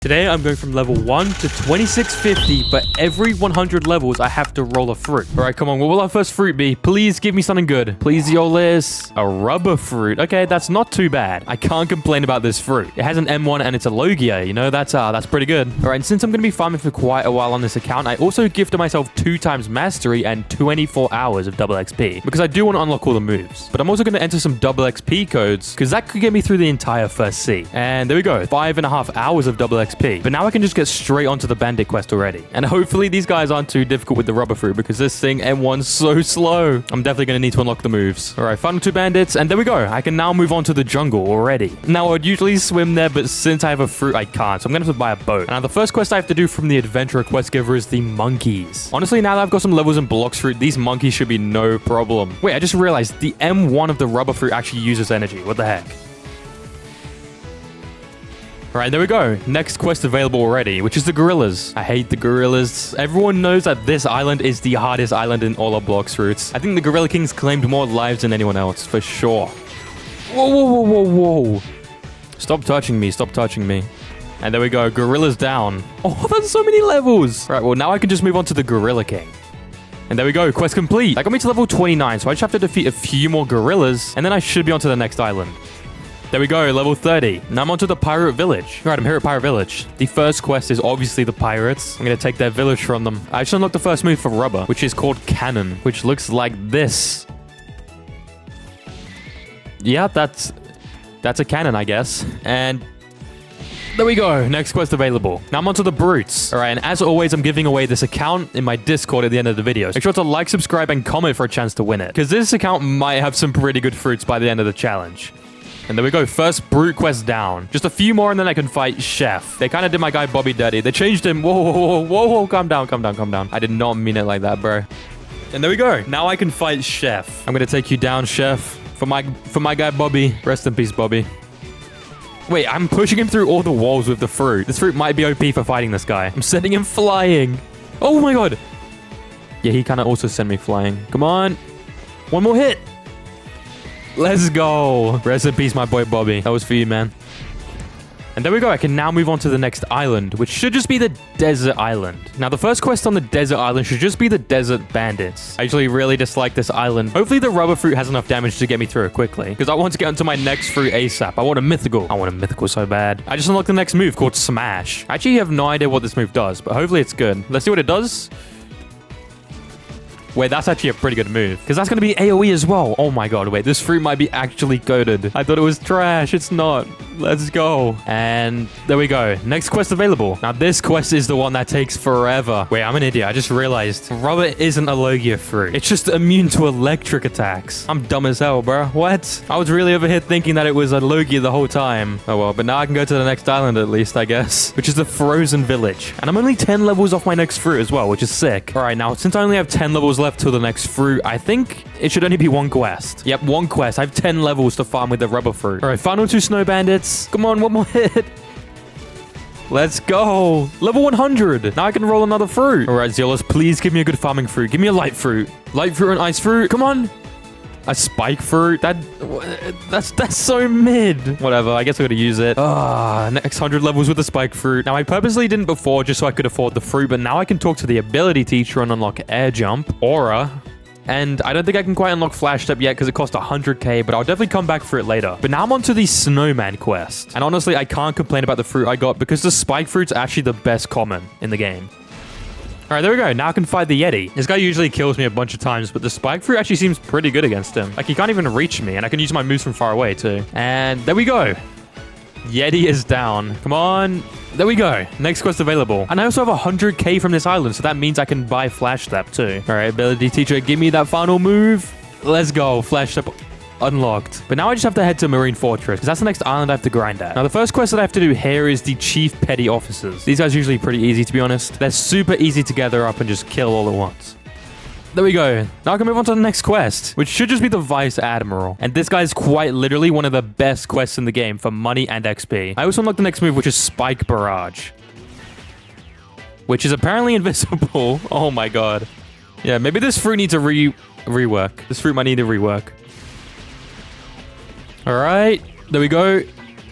Today, I'm going from level 1 to 2650, but every 100 levels, I have to roll a fruit. All right, come on. What will our first fruit be? Please give me something good. Please, Yolis. A rubber fruit. Okay, that's not too bad. I can't complain about this fruit. It has an M1 and it's a Logia, you know? That's pretty good. All right, and since I'm going to be farming for quite a while on this account, I also gifted myself 2 times mastery and 24 hours of double XP because I do want to unlock all the moves. But I'm also going to enter some double XP codes because that could get me through the entire first sea. And there we go. 5.5 hours of double XP. But now I can just get straight onto the bandit quest already. And hopefully these guys aren't too difficult with the rubber fruit because this thing M1's so slow. I'm definitely going to need to unlock the moves. All right, final 2 bandits. And there we go. I can now move on to the jungle already. Now, I'd usually swim there, but since I have a fruit, I can't. So I'm going to have to buy a boat. Now, the first quest I have to do from the adventurer quest giver is the monkeys. Honestly, now that I've got some levels in blox fruit, these monkeys should be no problem. Wait, I just realized the M1 of the rubber fruit actually uses energy. What the heck? All right, there we go. Next quest available already, which is the gorillas. I hate the gorillas. Everyone knows that this island is the hardest island in all of blox fruits. I think the Gorilla Kings claimed more lives than anyone else, for sure. Whoa, whoa, whoa, whoa, whoa. Stop touching me. Stop touching me. And there we go. Gorillas down. Oh, that's so many levels. All right, well, now I can just move on to the Gorilla King. And there we go. Quest complete. That got me to level 29, so I just have to defeat a few more gorillas, and then I should be on to the next island. There we go, level 30. Now I'm onto the pirate village. All right, I'm here at pirate village. The first quest is obviously the pirates. I'm going to take their village from them. I just unlocked the first move for rubber, which is called cannon, which looks like this. Yeah, that's a cannon, I guess. And there we go. Next quest available. Now I'm onto the brutes. All right, and as always, I'm giving away this account in my Discord at the end of the video. Make sure to like, subscribe, and comment for a chance to win it, because this account might have some pretty good fruits by the end of the challenge. And there we go. First brute quest down. Just a few more and then I can fight Chef. They kind of did my guy Bobby dirty. They changed him. Whoa, whoa, whoa, whoa, whoa. Calm down, calm down, calm down. I did not mean it like that, bro. And there we go. Now I can fight Chef. I'm going to take you down, Chef. For my guy Bobby. Rest in peace, Bobby. Wait, I'm pushing him through all the walls with the fruit. This fruit might be OP for fighting this guy. I'm sending him flying. Oh my god. Yeah, he kind of also sent me flying. Come on. One more hit. Let's go. Rest in peace, my boy Bobby. That was for you, man. And there we go. I can now move on to the next island, which should just be the desert island. Now, the first quest on the desert island should just be the desert bandits. I actually really dislike this island. Hopefully, the rubber fruit has enough damage to get me through it quickly, because I want to get onto my next fruit ASAP. I want a mythical. I want a mythical so bad. I just unlocked the next move called Smash. I actually have no idea what this move does, but hopefully it's good. Let's see what it does. Wait, that's actually a pretty good move, because that's going to be AoE as well. Oh my god, wait, this fruit might be actually goated. I thought it was trash. It's not. Let's go. And there we go. Next quest available. Now, this quest is the one that takes forever. Wait, I'm an idiot. I just realized rubber isn't a Logia fruit. It's just immune to electric attacks. I'm dumb as hell, bro. What? I was really over here thinking that it was a Logia the whole time. Oh well, but now I can go to the next island at least, I guess, which is the frozen village. And I'm only 10 levels off my next fruit as well, which is sick. All right, now, since I only have 10 levels left till the next fruit, I think it should only be 1 quest. Yep, 1 quest. I have 10 levels to farm with the rubber fruit. All right, final 2 snow bandits. Come on, 1 more hit. Let's go. Level 100. Now I can roll another fruit. All right, Zealous, please give me a good farming fruit. Give me a light fruit. Light fruit and ice fruit. Come on. A spike fruit. That's so mid. Whatever. I guess I gotta use it. Next 100 levels with the spike fruit. Now, I purposely didn't before just so I could afford the fruit, but now I can talk to the ability teacher and unlock air jump, aura. And I don't think I can quite unlock Flash Step yet because it cost 100k, but I'll definitely come back for it later. But now I'm on to the Snowman quest. And honestly, I can't complain about the fruit I got because the spike fruit's actually the best common in the game. All right, there we go. Now I can fight the Yeti. This guy usually kills me a bunch of times, but the spike fruit actually seems pretty good against him. Like, he can't even reach me, and I can use my moves from far away too. And there we go. Yeti is down. Come on. There we go. Next quest available. And I also have 100k from this island, so that means I can buy Flash Step too. All right, ability teacher, give me that final move. Let's go. Flash Step unlocked. But now I just have to head to Marine Fortress, because that's the next island I have to grind at. Now, the first quest that I have to do here is the Chief Petty Officers. These guys are usually pretty easy, to be honest. They're super easy to gather up and just kill all at once. There we go. Now I can move on to the next quest, which should just be the Vice Admiral. And this guy is quite literally one of the best quests in the game for money and XP. I also unlocked the next move, which is Spike Barrage, which is apparently invisible. Oh my god. Yeah, maybe this fruit needs a rework. This fruit might need a rework. All right. There we go.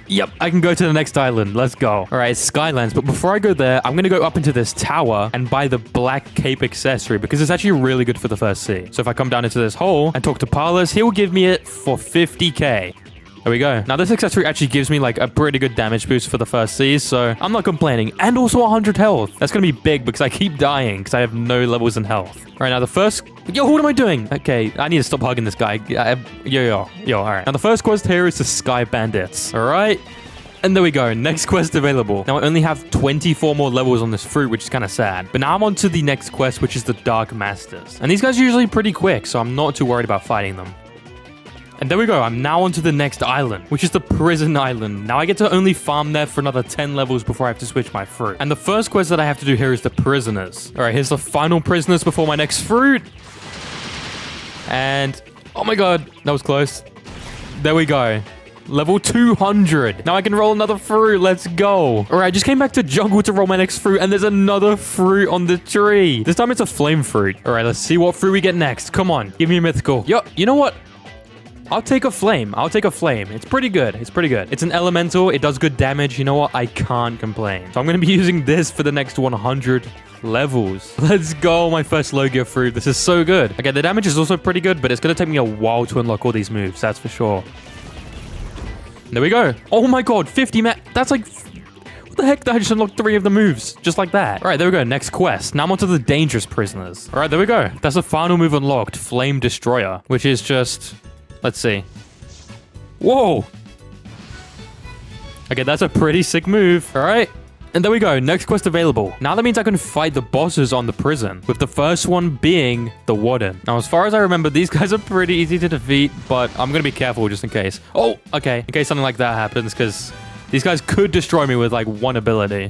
Yep, I can go to the next island. Let's go. All right, it's Skylands. But before I go there, I'm going to go up into this tower and buy the black cape accessory because it's actually really good for the first sea. So if I come down into this hole and talk to Parlors, he will give me it for 50k. There we go. Now, this accessory actually gives me like a pretty good damage boost for the first seas, so I'm not complaining. And also 100 health. That's going to be big because I keep dying because I have no levels in health. All right, now the first... Yo, what am I doing? Okay, I need to stop hugging this guy. Yo, all right. Now, the first quest here is the Sky Bandits. All right. And there we go. Next quest available. Now, I only have 24 more levels on this fruit, which is kind of sad. But now I'm on to the next quest, which is the Dark Masters. And these guys are usually pretty quick, so I'm not too worried about fighting them. And there we go. I'm now onto the next island, which is the Prison Island. Now I get to only farm there for another 10 levels before I have to switch my fruit. And the first quest that I have to do here is the Prisoners. All right, here's the final prisoners before my next fruit. And oh my god, that was close. There we go. Level 200. Now I can roll another fruit. Let's go. All right, I just came back to jungle to roll my next fruit, and there's another fruit on the tree. This time it's a flame fruit. All right, let's see what fruit we get next. Come on, give me a mythical. Yo, you know what? I'll take a flame. I'll take a flame. It's pretty good. It's pretty good. It's an elemental. It does good damage. You know what? I can't complain. So I'm going to be using this for the next 100 levels. Let's go. My first Logia fruit. This is so good. Okay, the damage is also pretty good, but it's going to take me a while to unlock all these moves. That's for sure. There we go. Oh my god. 50 That's like... What the heck? I just unlocked 3 of the moves. Just like that. All right, there we go. Next quest. Now I'm onto the Dangerous Prisoners. All right, there we go. That's the final move unlocked. Flame Destroyer, which is just... Let's see. Whoa. Okay, that's a pretty sick move. All right. And there we go. Next quest available. Now that means I can fight the bosses on the prison, with the first one being the Warden. Now, as far as I remember, these guys are pretty easy to defeat, but I'm going to be careful just in case. Oh, okay. In case something like that happens, because these guys could destroy me with like one ability.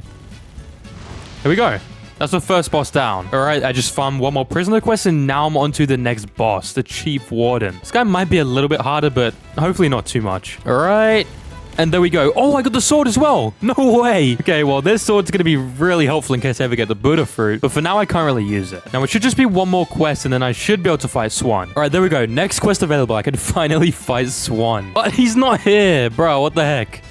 Here we go. That's the first boss down. All right, I just farmed one more prisoner quest, and now I'm on to the next boss, the Chief Warden. This guy might be a little bit harder, but hopefully not too much. All right. And there we go. Oh, I got the sword as well. No way. Okay, well, this sword's going to be really helpful in case I ever get the Buddha fruit. But for now, I can't really use it. Now, it should just be one more quest, and then I should be able to fight Swan. All right, there we go. Next quest available. I can finally fight Swan. But he's not here. Bro, what the heck?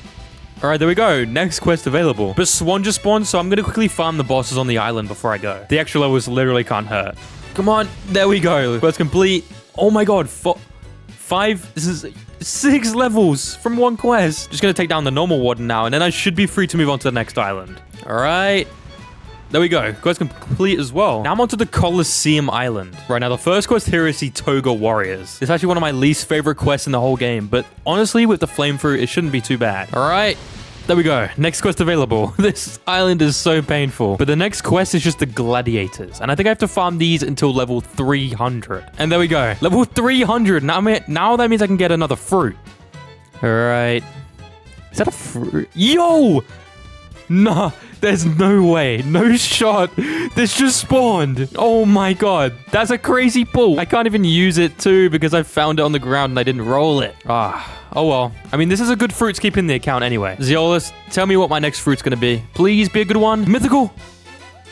All right, there we go. Next quest available. But Swan just spawned, so I'm going to quickly farm the bosses on the island before I go. The extra levels literally can't hurt. Come on. There we go. Quest complete. Oh my god. 5. This is 6 levels from one quest. Just going to take down the normal warden now, and then I should be free to move on to the next island. All right. There we go. Quest complete as well. Now I'm onto the Colosseum Island. Right now, the first quest here is the Toga Warriors. It's actually one of my least favorite quests in the whole game, but honestly, with the flame fruit, it shouldn't be too bad. All right. There we go. Next quest available. This island is so painful. But the next quest is just the Gladiators. And I think I have to farm these until level 300. And there we go. Level 300. Now that means I can get another fruit. All right. Is that a fruit? Yo! Nah, there's no way. No shot. This just spawned. Oh my god. That's a crazy pull. I can't even use it too because I found it on the ground and I didn't roll it. Oh well. I mean, this is a good fruit to keep in the account anyway. Zeolus, tell me what my next fruit's gonna be. Please be a good one. Mythical.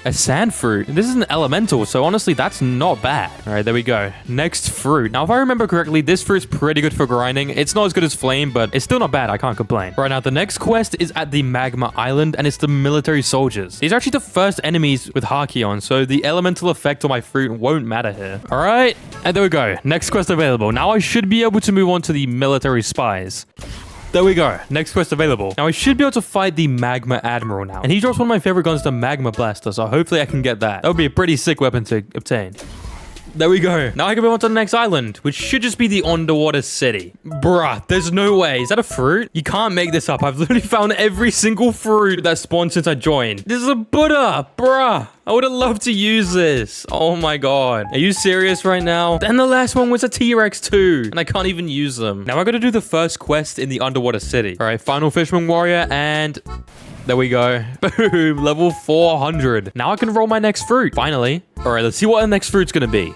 A sand fruit. This is an elemental, so honestly, that's not bad. All right, there we go. Next fruit. Now, if I remember correctly, this fruit's pretty good for grinding. It's not as good as flame, but it's still not bad. I can't complain. Right now, the next quest is at the Magma Island, and it's the military soldiers. These are actually the first enemies with Haki on, so the elemental effect on my fruit won't matter here. All right, and there we go. Next quest available. Now, I should be able to move on to the military spies. There we go. Next quest available. Now, I should be able to fight the Magma Admiral now. And he drops one of my favorite guns, the Magma Blaster, so hopefully I can get that. That would be a pretty sick weapon to obtain. There we go. Now I can move on to the next island, which should just be the underwater city. Bruh, there's no way. Is that a fruit? You can't make this up. I've literally found every single fruit that spawned since I joined. This is a Buddha. Bruh. I would have loved to use this. Oh my god. Are you serious right now? Then the last one was a T-Rex too, and I can't even use them. Now I gotta do the first quest in the underwater city. All right, final Fisherman Warrior, and there we go. Boom, level 400. Now I can roll my next fruit, finally. All right, let's see what the next fruit's gonna be.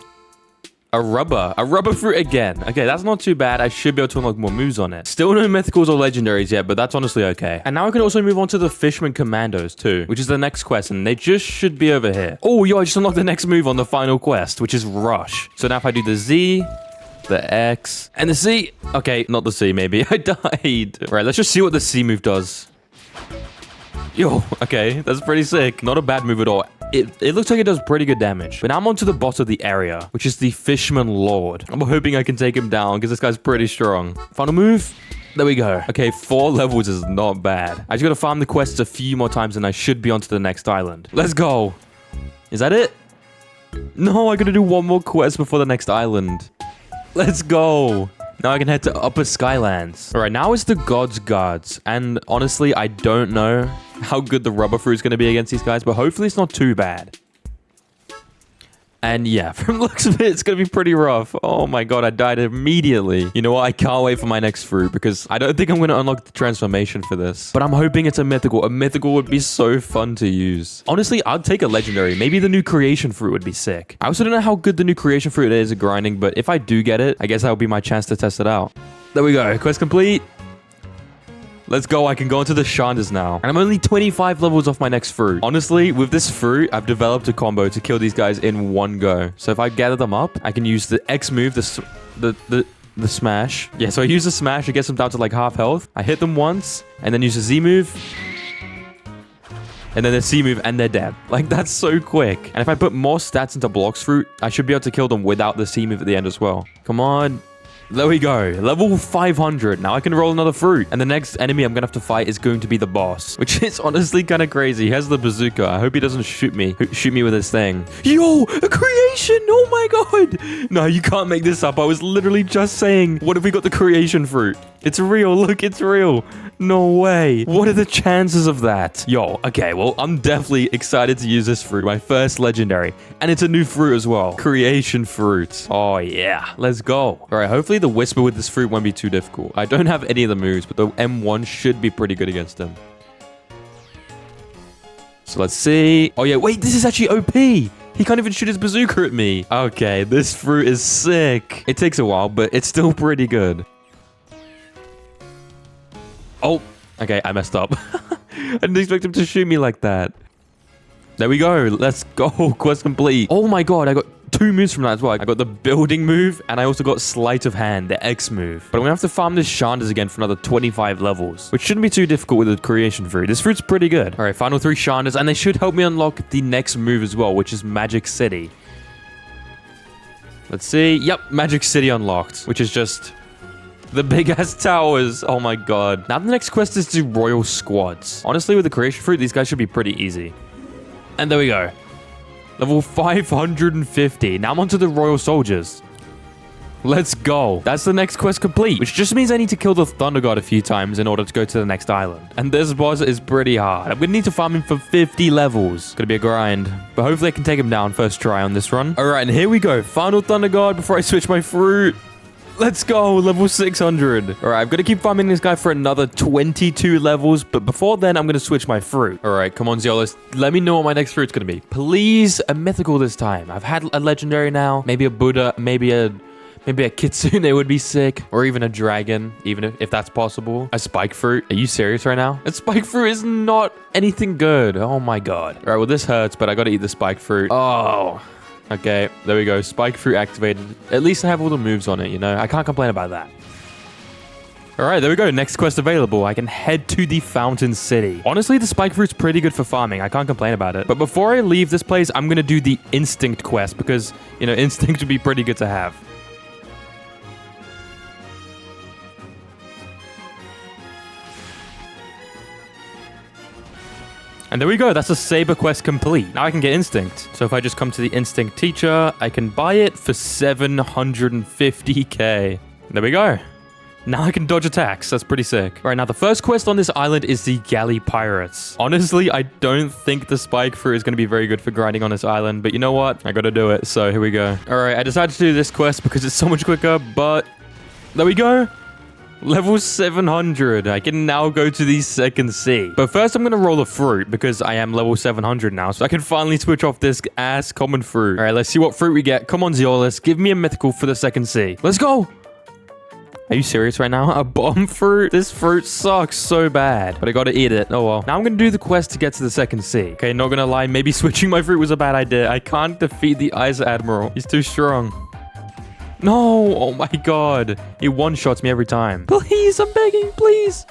A rubber fruit again. Okay, that's not too bad. I should be able to unlock more moves on it. Still no mythicals or legendaries yet, but that's honestly okay. And now I can also move on to the Fisherman Commandos too, which is the next quest, and they just should be over here. Oh, yo, I just unlocked the next move on the final quest, which is Rush. So now if I do the Z, the X, and the C. Okay, not the C, maybe. I died. All right, let's just see what the C move does. Yo, okay, that's pretty sick. Not a bad move at all. It looks like it does pretty good damage. But now I'm onto the boss of the area, which is the Fishman Lord. I'm hoping I can take him down because this guy's pretty strong. Final move. There we go. Okay, 4 levels is not bad. I just gotta farm the quests a few more times and I should be onto the next island. Let's go. Is that it? No, I gotta do one more quest before the next island. Let's go. Now I can head to Upper Skylands. All right, now it's the God's Guards. And honestly, I don't know how good the rubber fruit is going to be against these guys, but hopefully it's not too bad. And yeah, from the looks of it, it's going to be pretty rough. Oh my god, I died immediately. You know what? I can't wait for my next fruit because I don't think I'm going to unlock the transformation for this. But I'm hoping it's a mythical. A mythical would be so fun to use. Honestly, I'd take a legendary. Maybe the new creation fruit would be sick. I also don't know how good the new creation fruit is at grinding, but if I do get it, I guess that would be my chance to test it out. There we go. Quest complete. Let's go. I can go into the Shanders now. And I'm only 25 levels off my next fruit. Honestly, with this fruit, I've developed a combo to kill these guys in one go. So if I gather them up, I can use the X move, the smash. Yeah, so I use the smash. It gets them down to like half health. I hit them once and then use the Z move. And then the C move and they're dead. Like, that's so quick. And if I put more stats into blox fruit, I should be able to kill them without the C move at the end as well. Come on. There we go. Level 500. Now I can roll another fruit. And the next enemy I'm going to have to fight is going to be the boss. Which is honestly kind of crazy. He has the bazooka. I hope he doesn't shoot me with his thing. Yo, a creation. Oh my god. No, you can't make this up. I was literally just saying, what if we got the creation fruit? It's real. Look, it's real. No way. What are the chances of that? Yo, okay, well, I'm definitely excited to use this fruit. My first legendary. And it's a new fruit as well. Creation fruit. Oh, yeah. Let's go. All right, hopefully the whisper with this fruit won't be too difficult. I don't have any of the moves, but the M1 should be pretty good against him. So let's see. Oh, yeah. Wait, this is actually OP. He can't even shoot his bazooka at me. Okay, this fruit is sick. It takes a while, but it's still pretty good. Oh, okay, I messed up. I didn't expect him to shoot me like that. There we go. Let's go. Quest complete. Oh my god, I got 2 moves from that as well. I got the building move, and I also got sleight of hand, the X move. But I'm gonna have to farm this Shanders again for another 25 levels, which shouldn't be too difficult with the creation fruit. This fruit's pretty good. All right, final 3 Shanders, and they should help me unlock the next move as well, which is Magic City. Let's see. Yep, Magic City unlocked, which is just the big-ass towers. Oh my god. Now the next quest is to Royal Squads. Honestly, with the creation fruit, these guys should be pretty easy. And there we go. Level 550. Now I'm onto the Royal Soldiers. Let's go. That's the next quest complete, which just means I need to kill the Thunder God a few times in order to go to the next island. And this boss is pretty hard. I'm gonna need to farm him for 50 levels. Gonna be a grind, but hopefully I can take him down first try on this run. All right, and here we go. Final Thunder God before I switch my fruit. Let's go, level 600. All right, I've got to keep farming this guy for another 22 levels, but before then, I'm going to switch my fruit. All right, come on, Zeolus. Let me know what my next fruit's going to be. Please, a mythical this time. I've had a legendary now. Maybe a Buddha, maybe a Kitsune would be sick, or even a dragon, even if that's possible. A spike fruit. Are you serious right now? A spike fruit is not anything good. Oh my god. All right, well, this hurts, but I got to eat the spike fruit. Oh. Okay, there we go. Spike fruit activated. At least I have all the moves on it, you know? I can't complain about that. All right, there we go. Next quest available. I can head to the Fountain City. Honestly, the spike fruit's pretty good for farming. I can't complain about it. But before I leave this place, I'm going to do the Instinct quest because, you know, Instinct would be pretty good to have. And there we go. That's a Saber quest complete. Now I can get Instinct. So if I just come to the Instinct teacher, I can buy it for 750k. There we go. Now I can dodge attacks. That's pretty sick. All right, now the first quest on this island is the Galley Pirates. Honestly, I don't think the spike fruit is going to be very good for grinding on this island, but you know what? I got to do it. So here we go. All right, I decided to do this quest because it's so much quicker, but there we go. Level 700. I can now go to the second sea. But first, I'm going to roll a fruit because I am level 700 now. So I can finally switch off this ass common fruit. All right, let's see what fruit we get. Come on, Zeolus. Give me a mythical for the second sea. Let's go. Are you serious right now? A bomb fruit? This fruit sucks so bad. But I got to eat it. Oh, well. Now I'm going to do the quest to get to the second sea. Okay, not going to lie. Maybe switching my fruit was a bad idea. I can't defeat the Ice Admiral. He's too strong. No. Oh my god. He one-shots me every time. Please, I'm begging. Please.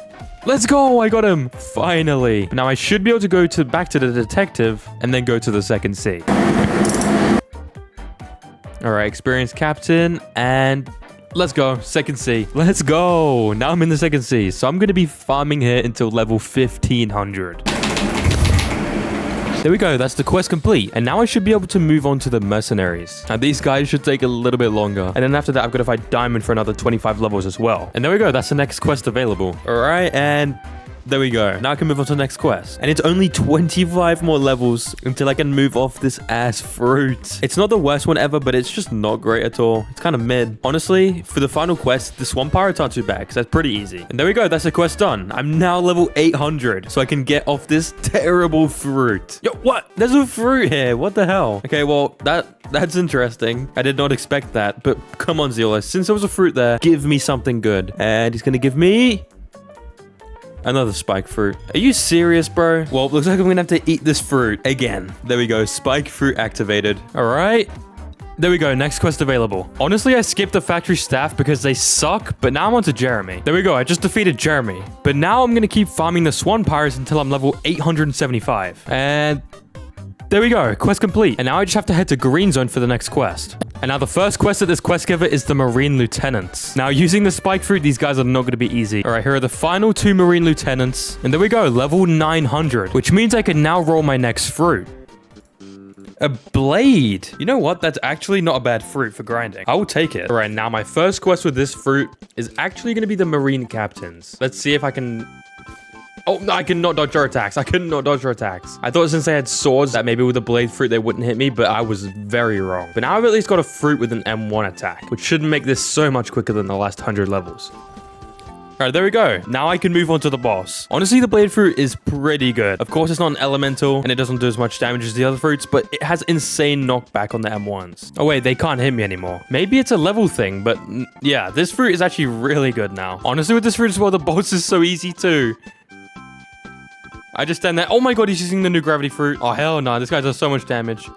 Let's go. I got him. Finally. Now I should be able to go back to the detective and then go to the second sea. All right. Experienced captain and... let's go. Second sea. Let's go. Now I'm in the second sea. So I'm going to be farming here until level 1500. There we go. That's the quest complete. And now I should be able to move on to the mercenaries. Now these guys should take a little bit longer. And then after that, I've got to fight Diamond for another 25 levels as well. And there we go. That's the next quest available. All right. And... there we go. Now I can move on to the next quest. And it's only 25 more levels until I can move off this ass fruit. It's not the worst one ever, but it's just not great at all. It's kind of mid. Honestly, for the final quest, the Swamp Pirates aren't too bad because that's pretty easy. And there we go. That's the quest done. I'm now level 800, so I can get off this terrible fruit. Yo, what? There's a fruit here. What the hell? Okay, well, that's interesting. I did not expect that, but come on, Ziola. Since there was a fruit there, give me something good. And he's going to give me... another spike fruit. Are you serious, bro? Well, looks like I'm gonna have to eat this fruit again. There we go. Spike fruit activated. All right. There we go. Next quest available. Honestly, I skipped the factory staff because they suck, but now I'm on to Jeremy. There we go. I just defeated Jeremy. But now I'm gonna keep farming the Swan Pirates until I'm level 875. And... there we go. Quest complete. And now I just have to head to Green Zone for the next quest. And now the first quest at this quest giver is the Marine Lieutenants. Now, using the spike fruit, these guys are not going to be easy. All right, here are the final 2 Marine Lieutenants. And there we go, level 900, which means I can now roll my next fruit. A blade. You know what? That's actually not a bad fruit for grinding. I will take it. All right, now my first quest with this fruit is actually going to be the Marine Captains. Let's see if I can... oh, no, I cannot dodge your attacks. I could not dodge your attacks. I thought since they had swords that maybe with the blade fruit they wouldn't hit me, but I was very wrong. But now I've at least got a fruit with an M1 attack, which should make this so much quicker than the last 100 levels. All right, there we go. Now I can move on to the boss. Honestly, the blade fruit is pretty good. Of course, it's not an elemental, and it doesn't do as much damage as the other fruits, but it has insane knockback on the M1s. Oh, wait, they can't hit me anymore. Maybe it's a level thing, but yeah, this fruit is actually really good now. Honestly, with this fruit as well, the boss is so easy too. I just stand there. Oh my god, he's using the new gravity fruit. Oh, hell no. This guy does so much damage.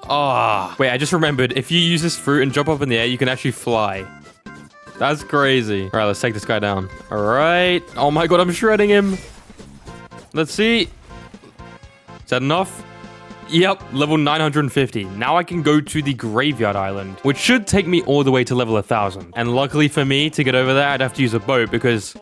Ah. Wait, I just remembered. If you use this fruit and jump up in the air, you can actually fly. That's crazy. All right, let's take this guy down. All right. Oh my god, I'm shredding him. Let's see. Is that enough? Yep, level 950. Now I can go to the Graveyard Island, which should take me all the way to level 1000. And luckily for me, to get over there, I'd have to use a boat because...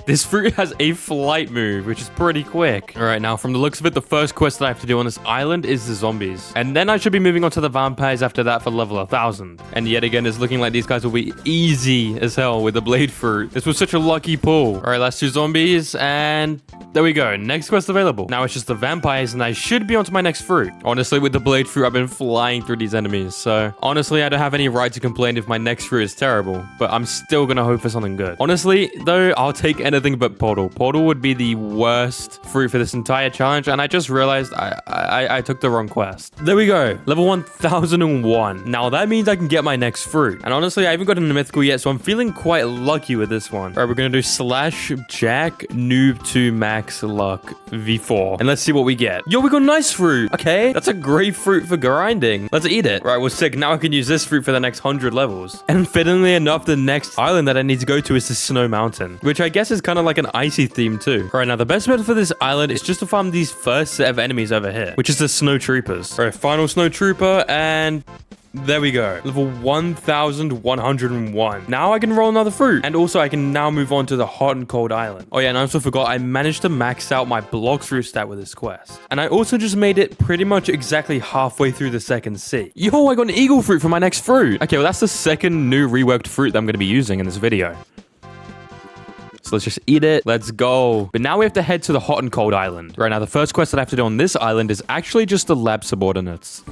this fruit has a flight move, which is pretty quick. All right, now from the looks of it, the first quest that I have to do on this island is the zombies. And then I should be moving on to the vampires after that for level 1000. And yet again, it's looking like these guys will be easy as hell with the blade fruit. This was such a lucky pull. All right, last 2 zombies. And there we go. Next quest available. Now it's just the vampires and I should be onto my next fruit. Honestly, with the blade fruit, I've been flying through these enemies. So honestly, I don't have any right to complain if my next fruit is terrible. But I'm still going to hope for something good. Honestly, though, I'll take anything but portal. Portal would be the worst fruit for this entire challenge, and I just realized I took the wrong quest. There we go. Level 1001. Now that means I can get my next fruit. And honestly, I haven't gotten a mythical yet, so I'm feeling quite lucky with this one. All right, we're gonna do Slash Jack Noob 2 Max Luck V4. And let's see what we get. Yo, we got nice fruit. Okay, that's a great fruit for grinding. Let's eat it. Right, we're sick. Now I can use this fruit for the next 100 levels. And fittingly enough, the next island that I need to go to is the Snow Mountain, which I guess is kind of like an icy theme too. All right, now the best bet for this island is just to farm these first set of enemies over here, which is the Snow Troopers. All right, final Snow Trooper, and there we go. Level 1101. Now I can roll another fruit. And also I can now move on to the Hot and Cold Island. Oh yeah, and I also forgot I managed to max out my blox fruit stat with this quest. And I also just made it pretty much exactly halfway through the second sea. Yo, I got an eagle fruit for my next fruit. Okay, well that's the second new reworked fruit that I'm going to be using in this video. So let's just eat it. Let's go. But now we have to head to the Hot and Cold Island. Right now, the first quest that I have to do on this island is actually just the lab subordinates.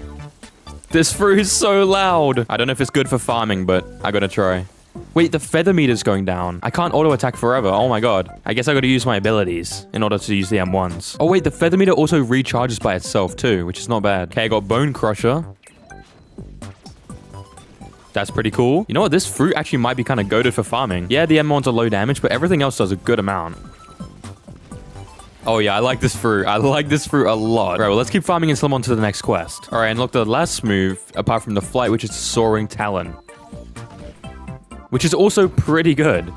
This fruit is so loud. I don't know if it's good for farming, but I gotta try. Wait, the feather meter's going down. I can't auto attack forever. Oh my god. I guess I gotta use my abilities in order to use the M1s. Oh wait, the feather meter also recharges by itself too, which is not bad. Okay, I got Bone Crusher. That's pretty cool. You know what? This fruit actually might be kind of goated for farming. Yeah, the M1s are low damage, but everything else does a good amount. Oh yeah, I like this fruit. I like this fruit a lot. All right, well, let's keep farming and on to the next quest. All right, and look, the last move, apart from the flight, which is Soaring Talon. which is also pretty good.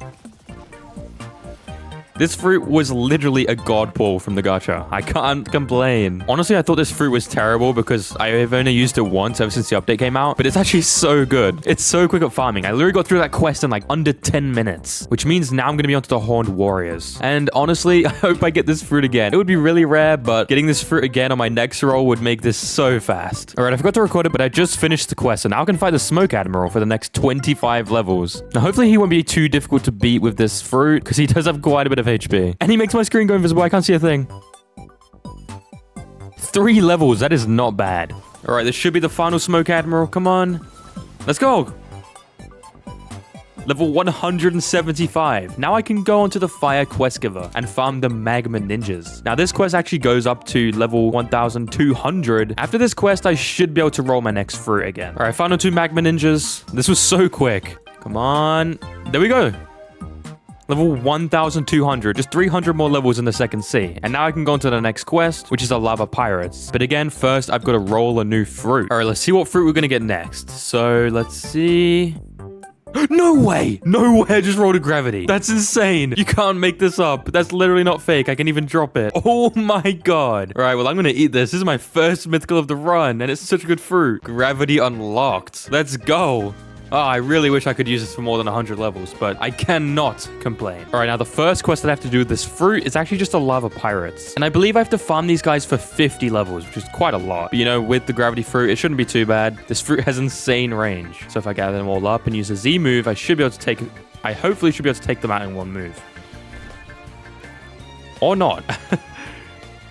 This fruit was literally a god pull from the gacha. I can't complain. Honestly, I thought this fruit was terrible because I have only used it once ever since the update came out, but it's actually so good. It's so quick at farming. I literally got through that quest in like under 10 minutes, which means now I'm going to be onto the Horned Warriors. And honestly, I hope I get this fruit again. It would be really rare, but getting this fruit again on my next roll would make this so fast. All right, I forgot to record it, but I just finished the quest, and now I can fight the Smoke Admiral for the next 25 levels. Now, hopefully he won't be too difficult to beat with this fruit because he does have quite a bit of HP. And he makes my screen go invisible. I can't see a thing. 3 levels. That is not bad. All right, this should be the final Smoke Admiral. Come on. Let's go. Level 175. Now I can go onto the Fire Quest Giver and farm the Magma Ninjas. Now this quest actually goes up to level 1200. After this quest, I should be able to roll my next fruit again. All right, final 2 Magma Ninjas. This was so quick. Come on. There we go. Level 1200, just 300 more levels in the second sea. And now I can go on to the next quest, which is the Lava Pirates. But again, first I've got to roll a new fruit. All right, let's see what fruit we're going to get next. So let's see. No way! No way, I just rolled a gravity. That's insane. You can't make this up. That's literally not fake. I can even drop it. Oh my god. All right, well, I'm going to eat this. This is my first mythical of the run, and it's such a good fruit. Gravity unlocked. Let's go. Oh, I really wish I could use this for more than 100 levels, but I cannot complain. All right, now the first quest that I have to do with this fruit is actually just the Lava Pirates. And I believe I have to farm these guys for 50 levels, which is quite a lot. But, you know, with the gravity fruit, it shouldn't be too bad. This fruit has insane range. So if I gather them all up and use a Z move, I should be able to take... I hopefully should be able to take them out in one move. Or not. All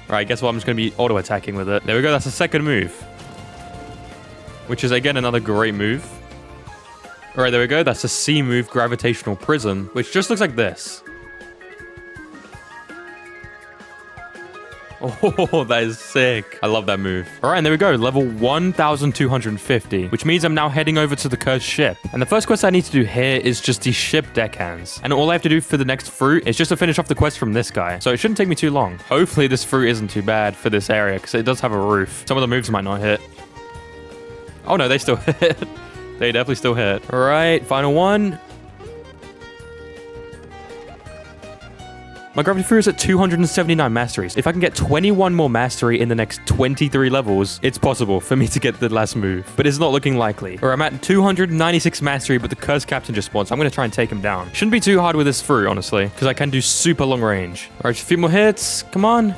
right, guess what? I'm just going to be auto-attacking with it. There we go. That's the second move. Which is, again, another great move. All right, there we go. That's a C move, Gravitational Prison, which just looks like this. Oh, that is sick. I love that move. All right, and there we go. Level 1250, which means I'm now heading over to the cursed ship. And the first quest I need to do here is just the ship deckhands. And all I have to do for the next fruit is just to finish off the quest from this guy. So it shouldn't take me too long. Hopefully this fruit isn't too bad for this area because it does have a roof. Some of the moves might not hit. Oh no, they still hit. They definitely still hit. All right, final one. My gravity fruit is at 279 masteries. If I can get 21 more mastery in the next 23 levels, it's possible for me to get the last move. But it's not looking likely. Or I'm at 296 mastery, but the cursed captain just spawned, so I'm going to try and take him down. Shouldn't be too hard with this fruit, honestly, because I can do super long range. All right, just a few more hits. Come on.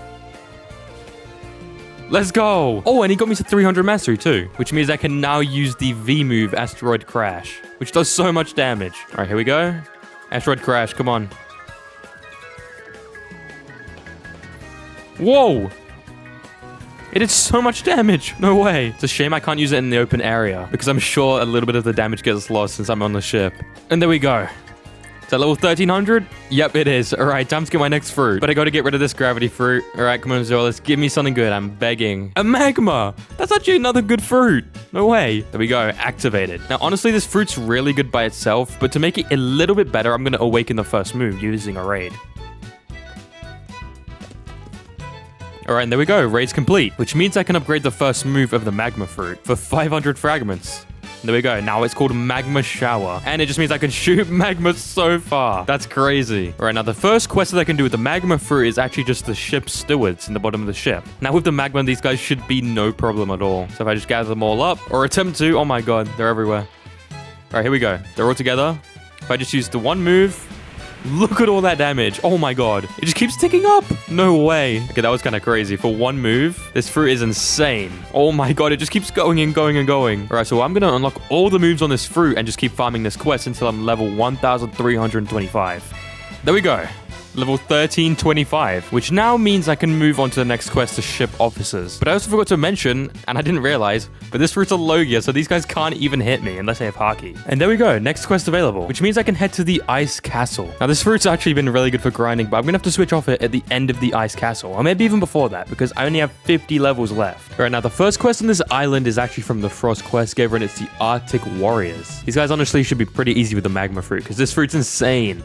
Let's go. Oh, and he got me to 300 mastery too, which means I can now use the V move, Asteroid Crash, which does so much damage. All right, here we go. Asteroid Crash, come on. Whoa. It did so much damage. No way. It's a shame I can't use it in the open area because I'm sure a little bit of the damage gets lost since I'm on the ship. And there we go. Is that level 1300? Yep, it is. All right, time to get my next fruit. But I got to get rid of this gravity fruit. All right, come on, Zolas. Give me something good. I'm begging. A Magma. That's actually another good fruit. No way. There we go. Activated. Now, honestly, this fruit's really good by itself. But to make it a little bit better, I'm going to awaken the first move using a raid. All right, and there we go. Raid's complete. Which means I can upgrade the first move of the Magma fruit for 500 fragments. There we go. Now it's called Magma Shower. And it just means I can shoot magma so far. That's crazy. All right, now the first quest that I can do with the Magma fruit is actually just the ship's stewards in the bottom of the ship. Now with the Magma, these guys should be no problem at all. So if I just gather them all up or attempt to, oh my god, they're everywhere. All right, here we go. They're all together. If I just use the one move, look at all that damage. Oh my god. It just keeps ticking up. No way. Okay, that was kind of crazy. For one move, this fruit is insane. Oh my god, it just keeps going and going and going. All right, so I'm going to unlock all the moves on this fruit and just keep farming this quest until I'm level 1325. There we go. Level 1325, which now means I can move on to the next quest to ship officers. But I also forgot to mention, and I didn't realize, but this fruit's a Logia, so these guys can't even hit me unless I have Haki. And there we go, next quest available, which means I can head to the Ice Castle. Now this fruit's actually been really good for grinding, but I'm gonna have to switch off it at the end of the Ice Castle, or maybe even before that, because I only have 50 levels left. All right, now the first quest on this island is actually from the Frost Quest Giver, and it's the Arctic Warriors. These guys honestly should be pretty easy with the Magma fruit, because this fruit's insane.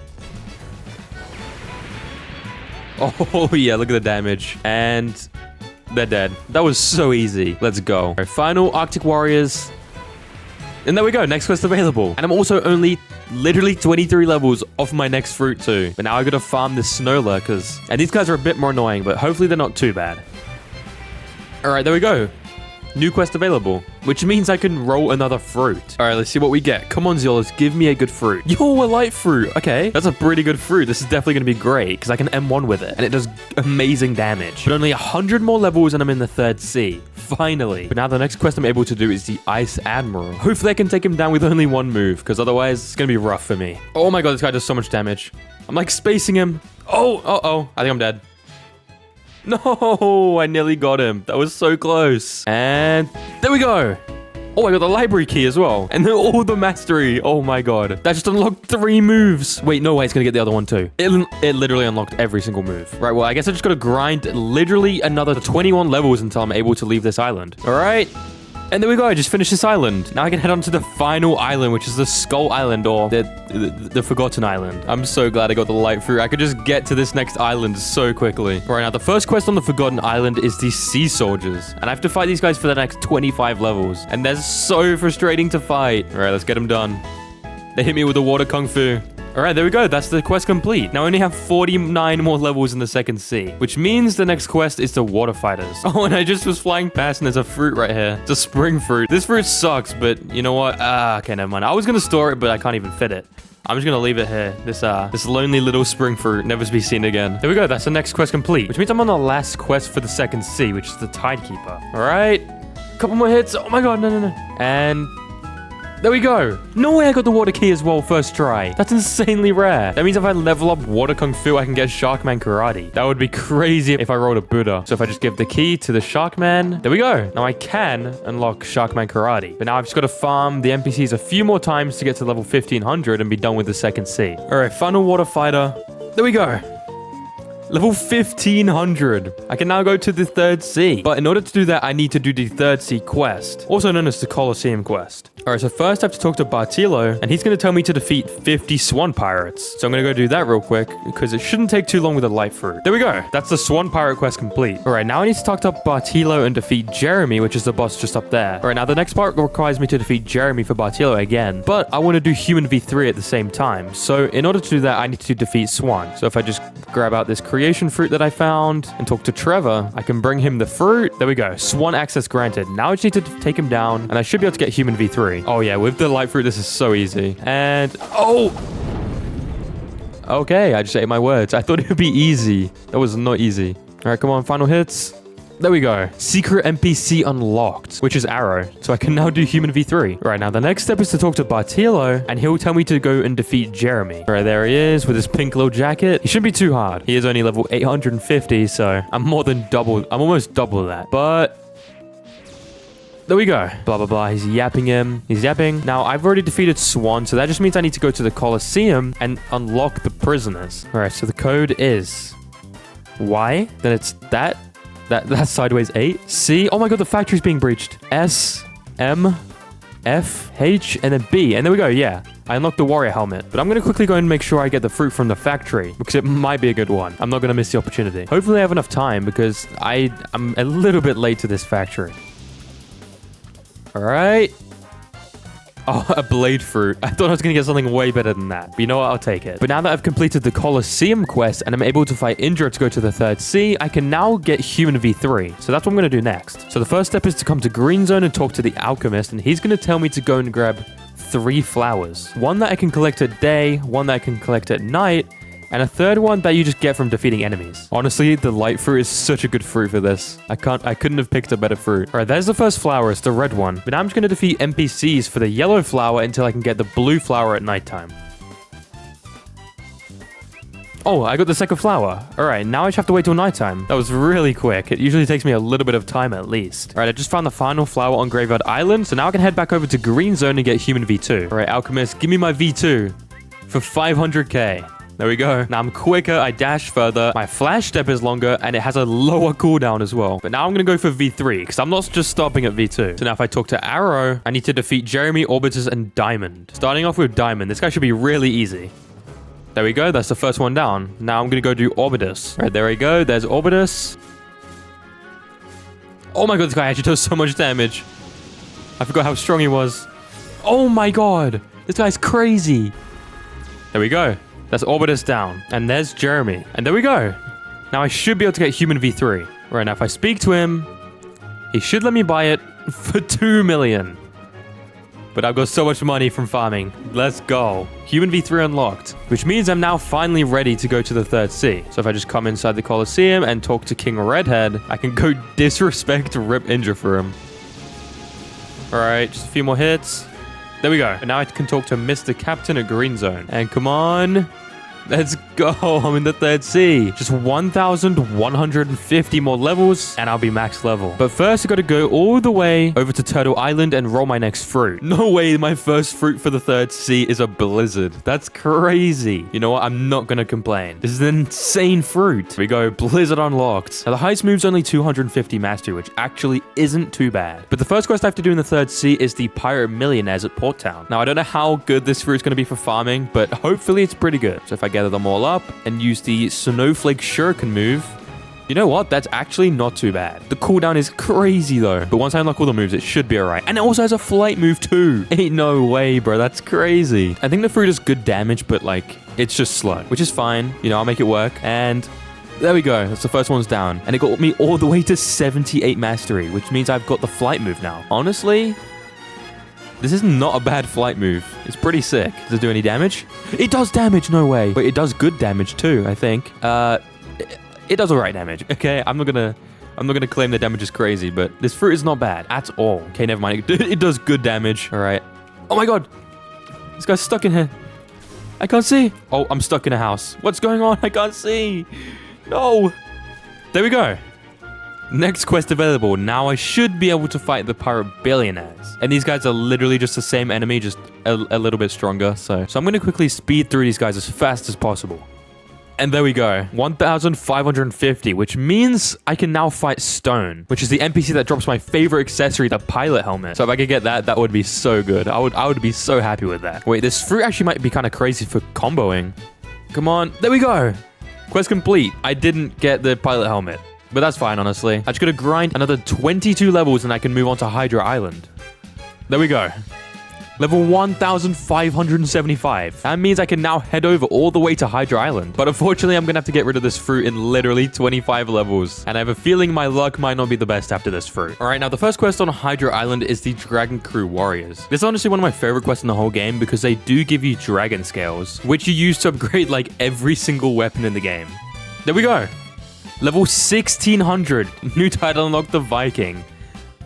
Oh, yeah, look at the damage. And they're dead. That was so easy. Let's go. All right, final Arctic Warriors. And there we go, next quest available. And I'm also only literally 23 levels off my next fruit too. But now I gotta farm this snow lurkers. And these guys are a bit more annoying, but hopefully they're not too bad. All right, there we go. New quest available, which means I can roll another fruit. All right, let's see what we get. Come on, Ziolos, give me a good fruit. Yo, a light fruit. Okay, that's a pretty good fruit. This is definitely going to be great because I can M1 with it and it does amazing damage. But only 100 more levels and I'm in the 3rd sea. Finally. But now the next quest I'm able to do is the Ice Admiral. Hopefully I can take him down with only one move because otherwise it's going to be rough for me. Oh my god, this guy does so much damage. I'm like spacing him. Oh, uh-oh. I think I'm dead. No, I nearly got him. That was so close. And there we go. Oh, I got the library key as well. And then all the mastery. Oh my god. That just unlocked 3 moves. Wait, no way. It's going to get the other one too. It literally unlocked every single move. Right, well, I guess I just got to grind literally another 21 levels until I'm able to leave this island. All right. And there we go, I just finished this island. Now I can head on to the final island, which is the Skull Island, or the Forgotten Island. I'm so glad I got the light fruit. I could just get to this next island so quickly. Right now, the first quest on the Forgotten Island is the Sea Soldiers. And I have to fight these guys for the next 25 levels. And they're so frustrating to fight. All right, let's get them done. They hit me with the water kung fu. All right, there we go. That's the quest complete. Now I only have 49 more levels in the 2nd sea, which means the next quest is the water fighters. Oh, and I just was flying past and there's a fruit right here. It's a spring fruit. This fruit sucks, but you know what? Okay, never mind. I was going to store it, but I can't even fit it. I'm just going to leave it here. This lonely little spring fruit, never to be seen again. There we go. That's the next quest complete, which means I'm on the last quest for the 2nd sea, which is the Tidekeeper. All right. Couple more hits. Oh my god, no. And there we go. No way I got the water key as well first try. That's insanely rare. That means if I level up water kung fu, I can get Sharkman karate. That would be crazy if I rolled a Buddha. So if I just give the key to the Sharkman, there we go. Now I can unlock Sharkman karate. But now I've just got to farm the NPCs a few more times to get to level 1500 and be done with the 2nd sea. All right, final water fighter. There we go. Level 1500. I can now go to the 3rd sea. But in order to do that, I need to do the 3rd sea quest, also known as the Colosseum quest. All right, so first I have to talk to Bartilo, and he's going to tell me to defeat 50 swan pirates. So I'm going to go do that real quick, because it shouldn't take too long with a light fruit. There we go. That's the swan pirate quest complete. All right, now I need to talk to Bartilo and defeat Jeremy, which is the boss just up there. All right, now the next part requires me to defeat Jeremy for Bartilo again, but I want to do human v3 at the same time. So in order to do that, I need to defeat Swan. So if I just grab out this creation fruit that I found and talk to Trevor, I can bring him the fruit. There we go. Swan access granted. Now I just need to take him down, and I should be able to get human v3. Oh yeah, with the light fruit, this is so easy. And, oh! Okay, I just ate my words. I thought it would be easy. That was not easy. All right, come on, final hits. There we go. Secret NPC unlocked, which is Arrow. So I can now do human v3. All right, now the next step is to talk to Bartilo, and he'll tell me to go and defeat Jeremy. All right, there he is with his pink little jacket. He shouldn't be too hard. He is only level 850, so I'm almost double that. But there we go. Blah, blah, blah. He's yapping him. He's yapping. Now, I've already defeated Swan, so that just means I need to go to the Colosseum and unlock the prisoners. All right, so the code is Y. Then it's that's sideways 8. C. Oh my god, the factory's being breached. S, M, F, H, and then B. And there we go, yeah. I unlocked the warrior helmet. But I'm going to quickly go and make sure I get the fruit from the factory, because it might be a good one. I'm not going to miss the opportunity. Hopefully I have enough time, because I'm a little bit late to this factory. All right. Oh, a blade fruit. I thought I was going to get something way better than that. But you know what? I'll take it. But now that I've completed the Colosseum quest and I'm able to fight Indra to go to the 3rd sea, I can now get human v3. So that's what I'm going to do next. So the first step is to come to Green Zone and talk to the alchemist, and he's going to tell me to go and grab 3 flowers. One that I can collect at day, one that I can collect at night, and a 3rd one that you just get from defeating enemies. Honestly, the light fruit is such a good fruit for this. I couldn't have picked a better fruit. All right, there's the first flower. It's the red one. But now I'm just going to defeat NPCs for the yellow flower until I can get the blue flower at nighttime. Oh, I got the second flower. All right, now I just have to wait till nighttime. That was really quick. It usually takes me a little bit of time at least. All right, I just found the final flower on Graveyard Island. So now I can head back over to Green Zone and get human v2. All right, alchemist, give me my v2 for 500k. There we go. Now I'm quicker, I dash further, my flash step is longer, and it has a lower cooldown as well. But now I'm going to go for V3, because I'm not just stopping at V2. So now if I talk to Arrow, I need to defeat Jeremy, Orbitus, and Diamond. Starting off with Diamond. This guy should be really easy. There we go. That's the first one down. Now I'm going to go do Orbitus. All right, there we go. There's Orbitus. Oh my god, this guy actually does so much damage. I forgot how strong he was. Oh my god. This guy's crazy. There we go. That's Orbitus down. And there's Jeremy. And there we go. Now I should be able to get Human V3. Right now, if I speak to him, he should let me buy it for 2 million. But I've got so much money from farming. Let's go. Human V3 unlocked, which means I'm now finally ready to go to the third sea. So if I just come inside the Colosseum and talk to King Redhead, I can go disrespect Rip Injure for him. All right, just a few more hits. There we go. And now I can talk to Mr. Captain at Green Zone. And come on. Let's go. I'm in the third sea. Just 1,150 more levels and I'll be max level. But first I got to go all the way over to Turtle Island and roll my next fruit. No way my first fruit for the third sea is a blizzard. That's crazy. You know what? I'm not going to complain. This is an insane fruit. Here we go. Blizzard unlocked. Now the highest move's only 250 mastery, which actually isn't too bad. But the first quest I have to do in the third sea is the Pirate Millionaires at Port Town. Now I don't know how good this fruit is going to be for farming, but hopefully it's pretty good. So if I gather them all up and use the Snowflake Shuriken move, you know what? That's actually not too bad. The cooldown is crazy though, but once I unlock all the moves, it should be alright. And it also has a flight move too. Ain't no way, bro. That's crazy. I think the fruit is good damage, but like, it's just slow, which is fine. You know, I'll make it work. And there we go. That's the first one's down. And it got me all the way to 78 mastery, which means I've got the flight move now. Honestly, this is not a bad flight move. It's pretty sick. Does it do any damage? It does damage, no way. But it does good damage too, I think. It does alright damage. Okay, I'm not gonna claim the damage is crazy, but this fruit is not bad at all. Okay, never mind. It does good damage. Alright. Oh my god. This guy's stuck in here. I can't see. Oh, I'm stuck in a house. What's going on? I can't see. No. There we go. Next quest available. Now I should be able to fight the Pirate Billionaires. And these guys are literally just the same enemy, just a little bit stronger. So I'm going to quickly speed through these guys as fast as possible. And there we go. 1,550, which means I can now fight Stone, which is the NPC that drops my favorite accessory, the pilot helmet. So if I could get that, that would be so good. I would be so happy with that. Wait, this fruit actually might be kind of crazy for comboing. Come on. There we go. Quest complete. I didn't get the pilot helmet. But that's fine, honestly. I just gotta grind another 22 levels and I can move on to Hydra Island. There we go. Level 1,575. That means I can now head over all the way to Hydra Island. But unfortunately, I'm gonna have to get rid of this fruit in literally 25 levels. And I have a feeling my luck might not be the best after this fruit. Alright, now the first quest on Hydra Island is the Dragon Crew Warriors. This is honestly one of my favorite quests in the whole game because they do give you dragon scales, which you use to upgrade like every single weapon in the game. There we go. Level 1600. New title unlocked, the Viking.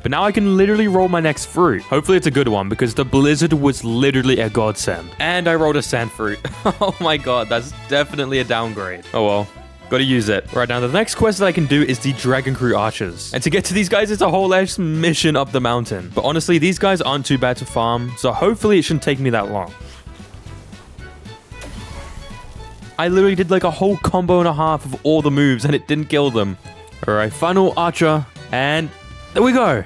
But now I can literally roll my next fruit. Hopefully it's a good one because the blizzard was literally a godsend. And I rolled a sand fruit. Oh my god, that's definitely a downgrade. Oh well. Gotta use it. Right now, the next quest that I can do is the Dragon Crew Archers. And to get to these guys, it's a whole ass mission up the mountain. But honestly, these guys aren't too bad to farm. So hopefully it shouldn't take me that long. I literally did like a whole combo and a half of all the moves and it didn't kill them. Alright, final archer. And there we go.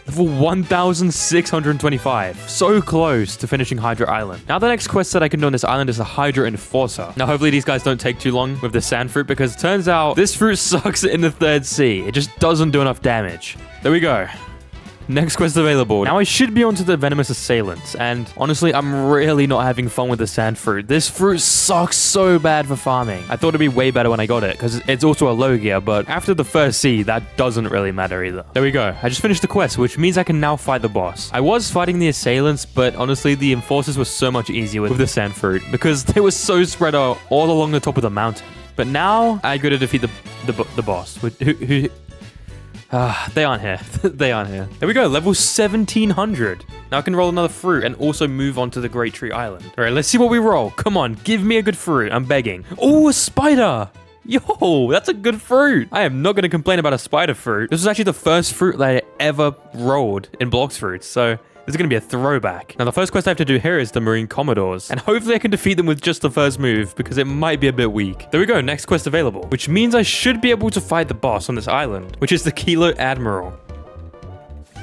Level 1,625. So close to finishing Hydra Island. Now the next quest that I can do on this island is the Hydra Enforcer. Now hopefully these guys don't take too long with the sand fruit because it turns out this fruit sucks in the third sea. It just doesn't do enough damage. There we go. Next quest available. Now I should be onto the Venomous Assailants, and honestly, I'm really not having fun with the sand fruit. This fruit sucks so bad for farming. I thought it'd be way better when I got it, because it's also a low gear, but after the first sea, that doesn't really matter either. There we go. I just finished the quest, which means I can now fight the boss. I was fighting the Assailants, but honestly, the Enforcers were so much easier with the sand fruit, because they were so spread out all along the top of the mountain. But now, I go to defeat the boss, who they aren't here. They aren't here. There we go. Level 1,700. Now I can roll another fruit and also move on to the Great Tree Island. All right, let's see what we roll. Come on, give me a good fruit. I'm begging. Oh, a spider. Yo, that's a good fruit. I am not going to complain about a spider fruit. This was actually the first fruit that I ever rolled in Blox fruits. So this is going to be a throwback. Now, the first quest I have to do here is the Marine Commodores. And hopefully I can defeat them with just the first move because it might be a bit weak. There we go. Next quest available, which means I should be able to fight the boss on this island, which is the Kilo Admiral. All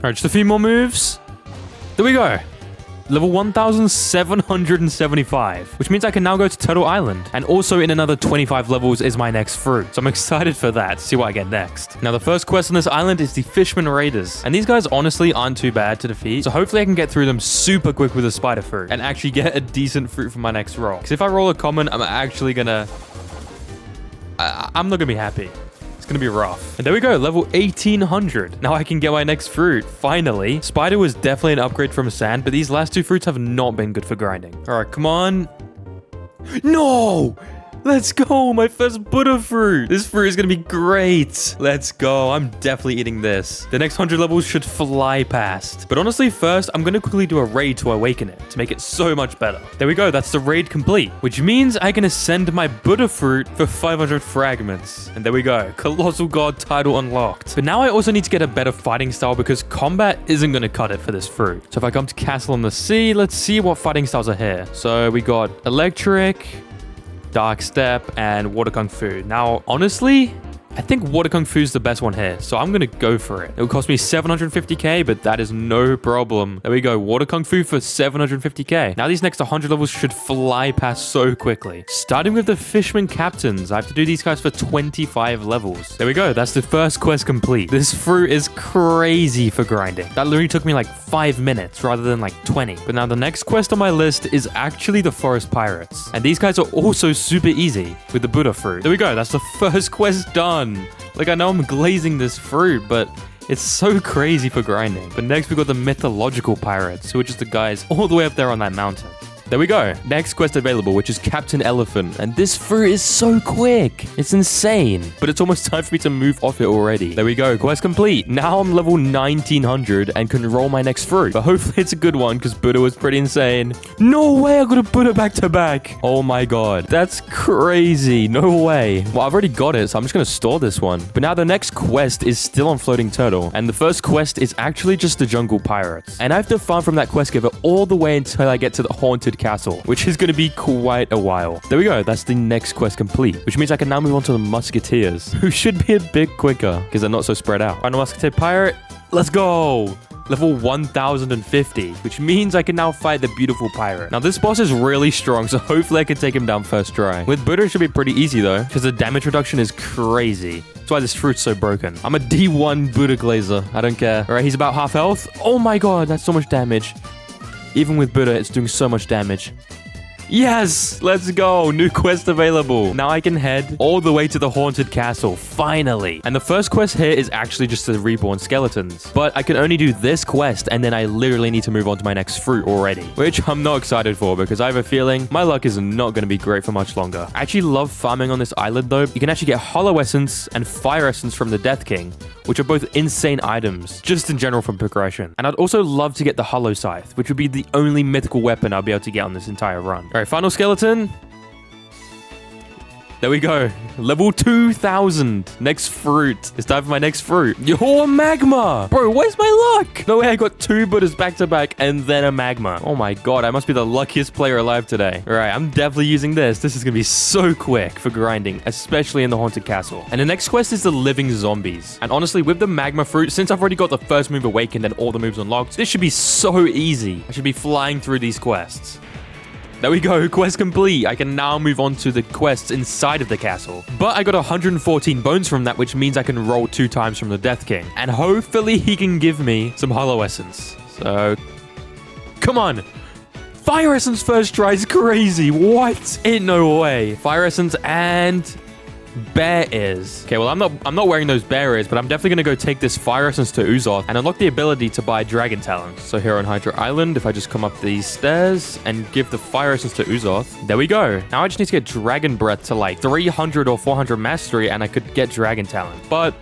right, just a few more moves. There we go. Level 1775, which means I can now go to Turtle Island. And also in another 25 levels is my next fruit. So I'm excited for that to see what I get next. Now, the first quest on this island is the Fishman Raiders. And these guys honestly aren't too bad to defeat. So hopefully I can get through them super quick with a spider fruit and actually get a decent fruit for my next roll. Because if I roll a common, I'm actually gonna... I'm not gonna be happy. It's gonna be rough. And there we go, level 1800. Now I can get my next fruit, finally. Spider was definitely an upgrade from sand, but these last two fruits have not been good for grinding. All right, come on. No! Let's go, my first Buddha fruit. This fruit is gonna be great. Let's go, I'm definitely eating this. The next 100 levels should fly past. But honestly, first, I'm gonna quickly do a raid to awaken it, to make it so much better. There we go, that's the raid complete, which means I can ascend my Buddha fruit for 500 fragments. And there we go, Colossal God title unlocked. But now I also need to get a better fighting style because combat isn't gonna cut it for this fruit. So if I come to Castle on the Sea, let's see what fighting styles are here. So we got Electric, Dark Step, and Water Kung Fu. Now, honestly, I think Water Kung Fu is the best one here, so I'm going to go for it. It will cost me 750k, but that is no problem. There we go, Water Kung Fu for 750k. Now these next 100 levels should fly past so quickly. Starting with the Fishman Captains, I have to do these guys for 25 levels. There we go, that's the first quest complete. This fruit is crazy for grinding. That literally took me like 5 minutes rather than like 20. But now the next quest on my list is actually the Forest Pirates. And these guys are also super easy with the Buddha fruit. There we go, that's the first quest done. Like, I know I'm glazing this fruit, but it's so crazy for grinding. But next we got the Mythological Pirates, which is the guys all the way up there on that mountain. There we go. Next quest available, which is Captain Elephant. And this fruit is so quick. It's insane. But it's almost time for me to move off it already. There we go. Quest complete. Now I'm level 1900 and can roll my next fruit. But hopefully it's a good one because Buddha was pretty insane. No way I got a Buddha back to back. Oh my god. That's crazy. No way. Well, I've already got it, so I'm just going to store this one. But now the next quest is still on Floating Turtle. And the first quest is actually just the Jungle Pirates. And I have to farm from that quest giver all the way until I get to the Haunted Castle, which is going to be quite a while. There we go. That's the next quest complete, which means I can now move on to the Musketeers, who should be a bit quicker because they're not so spread out. Final Musketeer Pirate. Let's go. Level 1050, which means I can now fight the Beautiful Pirate. Now, this boss is really strong, so hopefully I can take him down first try. With Buddha, it should be pretty easy, though, because the damage reduction is crazy. That's why this fruit's so broken. I'm a D1 Buddha Glazer. I don't care. All right, he's about half health. Oh my god, that's so much damage. Even with Buddha, it's doing so much damage. Yes! Let's go! New quest available. Now I can head all the way to the Haunted Castle, finally. And the first quest here is actually just the Reborn Skeletons. But I can only do this quest, and then I literally need to move on to my next fruit already. Which I'm not excited for, because I have a feeling my luck is not going to be great for much longer. I actually love farming on this island, though. You can actually get Hollow Essence and Fire Essence from the Death King, which are both insane items, just in general from progression. And I'd also love to get the Hollow Scythe, which would be the only mythical weapon I'll be able to get on this entire run. All right, final skeleton. There we go. Level 2000. Next fruit. It's time for my next fruit. Yo, a Magma. Bro, where's my luck? No way, I got 2 Buddhas back to back and then a Magma. Oh my god, I must be the luckiest player alive today. All right, I'm definitely using this. This is going to be so quick for grinding, especially in the Haunted Castle. And the next quest is the Living Zombies. And honestly, with the Magma fruit, since I've already got the first move awakened and all the moves unlocked, this should be so easy. I should be flying through these quests. There we go, quest complete. I can now move on to the quests inside of the castle. But I got 114 bones from that, which means I can roll 2 times from the Death King. And hopefully he can give me some Hollow Essence. So, come on. Fire Essence first try is crazy. What? Ain't no way. Fire Essence and bear ears. Okay, well, I'm not wearing those bear ears, but I'm definitely going to go take this Fire Essence to Uzoth and unlock the ability to buy Dragon Talons. So here on Hydra Island, if I just come up these stairs and give the Fire Essence to Uzoth, there we go. Now I just need to get Dragon Breath to like 300 or 400 mastery and I could get Dragon Talon. But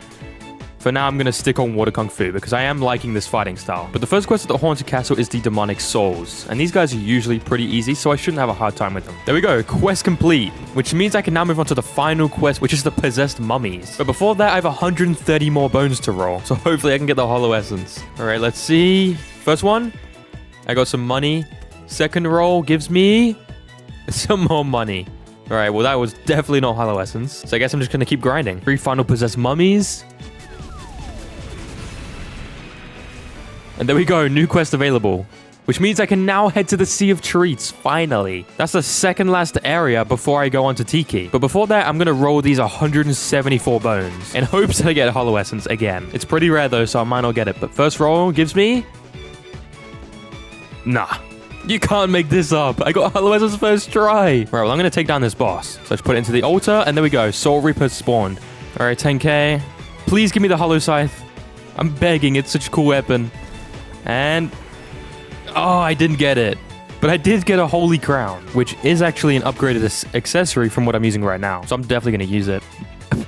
for now, I'm going to stick on Water Kung Fu because I am liking this fighting style. But the first quest at the Haunted Castle is the Demonic Souls. And these guys are usually pretty easy, so I shouldn't have a hard time with them. There we go, quest complete. Which means I can now move on to the final quest, which is the Possessed Mummies. But before that, I have 130 more bones to roll. So hopefully I can get the Hollow Essence. All right, let's see. First one, I got some money. Second roll gives me some more money. All right, well, that was definitely not Hollow Essence. So I guess I'm just going to keep grinding. 3 final Possessed Mummies. And there we go, new quest available. which means I can now head to the Sea of Treats, finally. That's the second last area before I go on to Tiki. But before that, I'm going to roll these 174 bones in hopes that I get a Hollow Essence again. It's pretty rare though, so I might not get it. But first roll gives me... Nah. You can't make this up. I got Hollow Essence first try. Right, well, I'm going to take down this boss. So let's put it into the altar, and there we go. Soul Reaper spawned. All right, 10k. Please give me the Hollow Scythe. I'm begging. It's such a cool weapon. And... oh, I didn't get it. But I did get a Holy Crown, which is actually an upgraded accessory from what I'm using right now. So I'm definitely going to use it.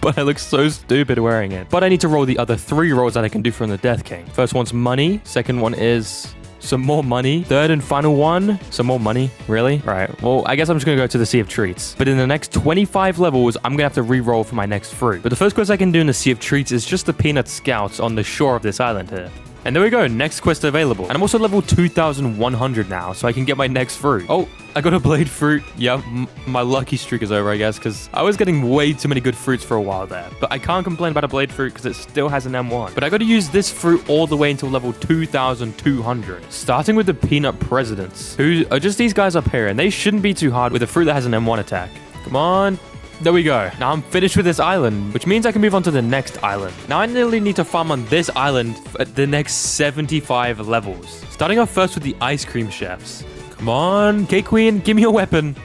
But I look so stupid wearing it. But I need to roll the other 3 rolls that I can do from the Death King. First one's money. Second one is... some more money. Third and final one, some more money. Really? Right. Well, I guess I'm just going to go to the Sea of Treats. But in the next 25 levels, I'm going to have to re-roll for my next fruit. But the first quest I can do in the Sea of Treats is just the Peanut Scouts on the shore of this island here. And there we go, next quest available. And I'm also level 2,100 now, so I can get my next fruit. Oh, I got a blade fruit. Yeah, my lucky streak is over, I guess, because I was getting way too many good fruits for a while there. But I can't complain about a blade fruit because it still has an M1. But I got to use this fruit all the way until level 2,200. Starting with the Peanut Presidents, who are just these guys up here, and they shouldn't be too hard with a fruit that has an M1 attack. Come on. There we go. Now I'm finished with this island, which means I can move on to the next island. Now I nearly need to farm on this island at the next 75 levels. Starting off first with the Ice Cream Chefs. Come on, Cake Queen, give me a weapon.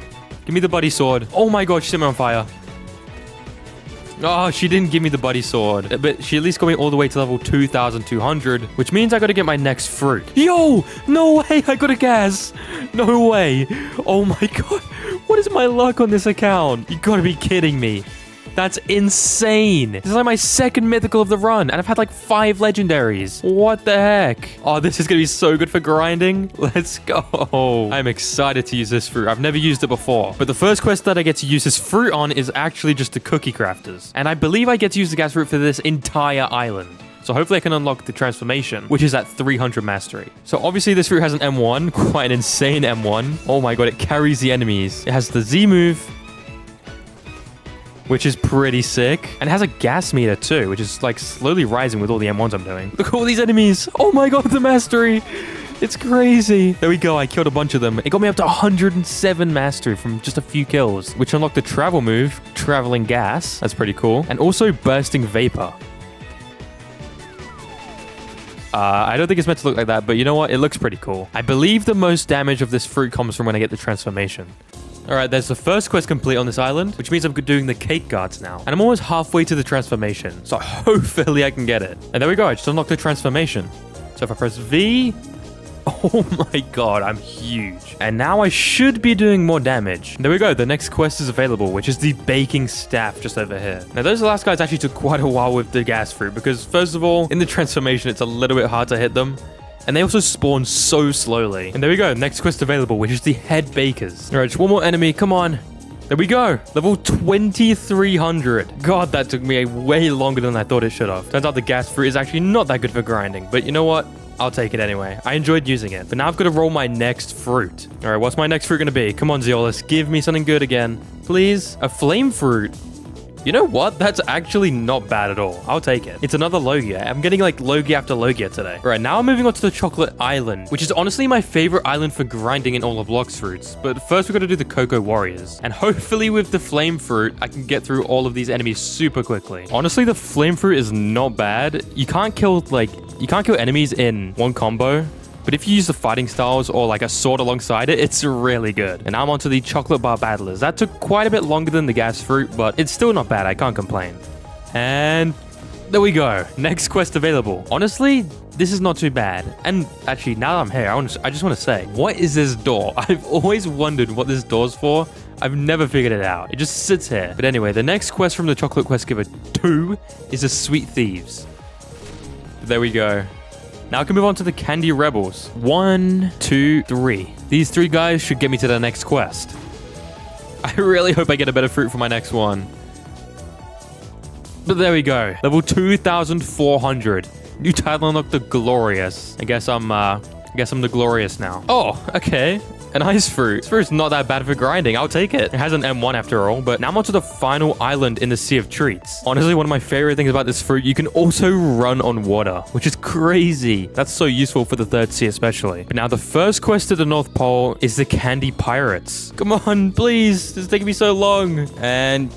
Give me the Buddy Sword. Oh my god, she set me on fire. Oh, she didn't give me the Buddy Sword, but she at least got me all the way to level 2,200, which means I got to get my next fruit. Yo, no way, I got a gas. No way. Oh my god. What is my luck on this account? You gotta be kidding me. That's insane. This is like my second mythical of the run, and I've had like 5 legendaries. What the heck? Oh, this is gonna be so good for grinding. Let's go. I'm excited to use this fruit. I've never used it before. But the first quest that I get to use this fruit on is actually just the cookie crafters. And I believe I get to use the gas fruit for this entire island. So hopefully I can unlock the transformation, which is at 300 mastery. So obviously this fruit has an M1, quite an insane M1. Oh my god, it carries the enemies. It has the Z move, which is pretty sick. And it has a gas meter too, which is like slowly rising with all the M1s I'm doing. Look at all these enemies. Oh my god, the mastery. It's crazy. There we go. I killed a bunch of them. It got me up to 107 mastery from just a few kills, which unlocked the travel move, Traveling Gas. That's pretty cool. And also Bursting Vapor. I don't think it's meant to look like that, but you know what? It looks pretty cool. I believe the most damage of this fruit comes from when I get the transformation. All right, there's the first quest complete on this island, which means I'm doing the cake guards now. And I'm almost halfway to the transformation, so hopefully I can get it. And there we go. I just unlocked the transformation. So if I press V... oh my god, I'm huge. And now I should be doing more damage. There we go. The next quest is available, which is the baking staff just over here. Now, those last guys actually took quite a while with the gas fruit because, first of all, in the transformation, it's a little bit hard to hit them. And they also spawn so slowly. And there we go. Next quest available, which is the head bakers. All right, just one more enemy. Come on. There we go. Level 2,300. God, that took me way longer than I thought it should have. Turns out the gas fruit is actually not that good for grinding. But you know what? I'll take it anyway. I enjoyed using it. But now I've got to roll my next fruit. All right, what's my next fruit going to be? Come on, Zeolus. Give me something good again. Please. A flame fruit. You know what? That's actually not bad at all. I'll take it. It's another Logia. I'm getting like Logia after Logia today. All right, now I'm moving on to the Chocolate Island, which is honestly my favorite island for grinding in all of Blox fruits. But first, we've got to do the Cocoa Warriors. And hopefully with the Flame Fruit, I can get through all of these enemies super quickly. Honestly, the Flame Fruit is not bad. You can't kill enemies in one combo. But if you use the fighting styles or like a sword alongside it, it's really good. And now I'm onto the Chocolate Bar Battlers. That took quite a bit longer than the gas fruit, but it's still not bad. I can't complain. And there we go. Next quest available. Honestly, this is not too bad. And actually, now that I'm here, I just want to say, what is this door? I've always wondered what this door's for. I've never figured it out. It just sits here. But anyway, the next quest from the Chocolate Quest Giver 2 is the Sweet Thieves. There we go. Now I can move on to the Candy Rebels. 1, 2, 3. These 3 guys should get me to the next quest. I really hope I get a better fruit for my next one. But there we go. Level 2,400. New title unlocked, the Glorious. I guess I'm the Glorious now. Oh, okay. An ice fruit. This fruit's not that bad for grinding. I'll take it. It has an M1 after all. But now I'm on to the final island in the Sea of Treats. Honestly, one of my favorite things about this fruit, you can also run on water, which is crazy. That's so useful for the third sea especially. But now the first quest to the North Pole is the Candy Pirates. Come on, please. This is taking me so long. And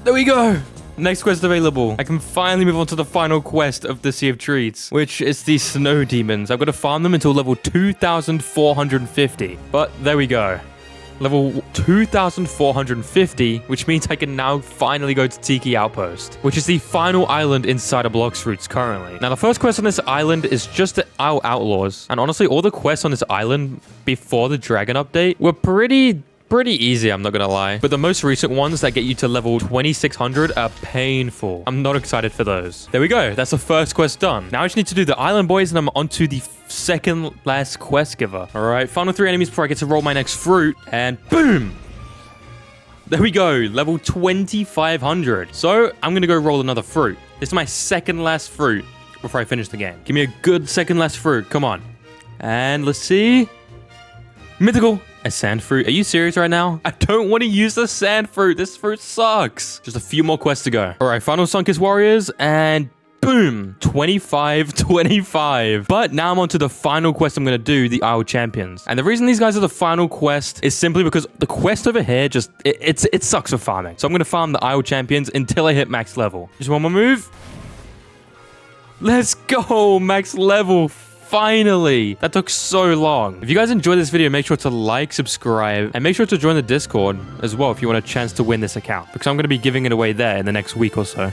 there we go. Next quest available. I can finally move on to the final quest of the Sea of Treats, which is the Snow Demons. I've got to farm them until level 2,450. But there we go. Level 2,450, which means I can now finally go to Tiki Outpost, which is the final island inside of Blox Fruits currently. Now, the first quest on this island is just our outlaws. And honestly, all the quests on this island before the Dragon update were pretty easy, I'm not gonna lie. But the most recent ones that get you to level 2600 are painful. I'm not excited for those. There we go. That's the first quest done. Now I just need to do the island boys and I'm on to the second last quest giver. All right, final 3 enemies before I get to roll my next fruit. And boom! There we go, level 2500. So I'm gonna go roll another fruit. This is my second last fruit before I finish the game. Give me a good second last fruit, come on. And let's see. Mythical. A sand fruit? Are you serious right now? I don't want to use the sand fruit. This fruit sucks. Just a few more quests to go. All right, final Sunkiss Warriors and boom, 25. But now I'm on to the final quest I'm going to do, the Isle Champions. And the reason these guys are the final quest is simply because the quest over here just, it sucks for farming. So I'm going to farm the Isle Champions until I hit max level. Just one more move. Let's go, max level. Finally! That took so long. If you guys enjoyed this video, make sure to like, subscribe, and make sure to join the Discord as well if you want a chance to win this account. Because I'm going to be giving it away there in the next week or so.